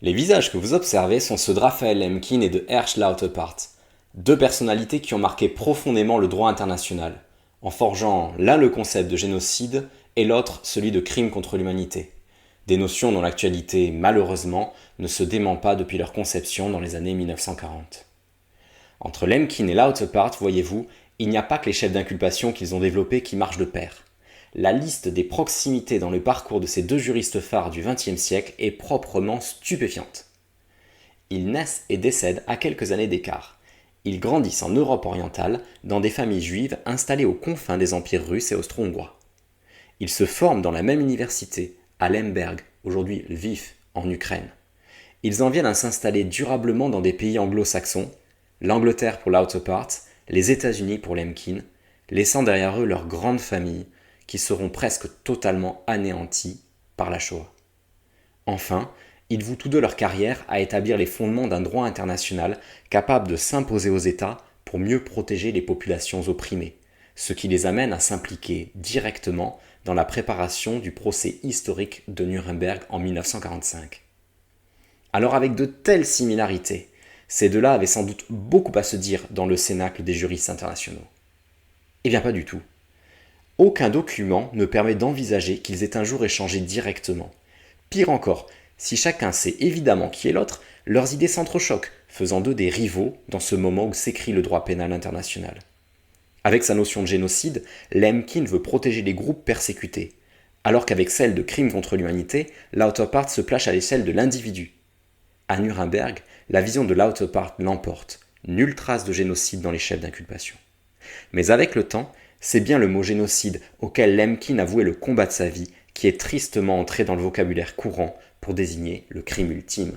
Les visages que vous observez sont ceux de Raphaël Lemkin et de Hersch Lauterpacht, deux personnalités qui ont marqué profondément le droit international, en forgeant l'un le concept de génocide et l'autre celui de crime contre l'humanité. Des notions dont l'actualité, malheureusement, ne se dément pas depuis leur conception dans les années 1940. Entre Lemkin et Lauterpacht, voyez-vous, il n'y a pas que les chefs d'inculpation qu'ils ont développés qui marchent de pair. La liste des proximités dans le parcours de ces deux juristes phares du XXe siècle est proprement stupéfiante. Ils naissent et décèdent à quelques années d'écart. Ils grandissent en Europe orientale, dans des familles juives installées aux confins des empires russes et austro-hongrois. Ils se forment dans la même université, à Lemberg, aujourd'hui Lviv, en Ukraine. Ils en viennent à s'installer durablement dans des pays anglo-saxons, l'Angleterre pour Lauterpacht, les États-Unis pour Lemkin, laissant derrière eux leur grande famille, qui seront presque totalement anéantis par la Shoah. Enfin, ils vouent tous deux leur carrière à établir les fondements d'un droit international capable de s'imposer aux États pour mieux protéger les populations opprimées, ce qui les amène à s'impliquer directement dans la préparation du procès historique de Nuremberg en 1945. Alors avec de telles similarités, ces deux-là avaient sans doute beaucoup à se dire dans le cénacle des juristes internationaux. Eh bien pas du tout. Aucun document ne permet d'envisager qu'ils aient un jour échangé directement. Pire encore, si chacun sait évidemment qui est l'autre, leurs idées s'entrechoquent, faisant d'eux des rivaux dans ce moment où s'écrit le droit pénal international. Avec sa notion de génocide, Lemkin veut protéger les groupes persécutés, alors qu'avec celle de crime contre l'humanité, Lauterpacht se place à l'échelle de l'individu. À Nuremberg, la vision de Lauterpacht l'emporte, nulle trace de génocide dans les chefs d'inculpation. Mais avec le temps, c'est bien le mot génocide auquel Lemkin a voué le combat de sa vie qui est tristement entré dans le vocabulaire courant pour désigner le crime ultime.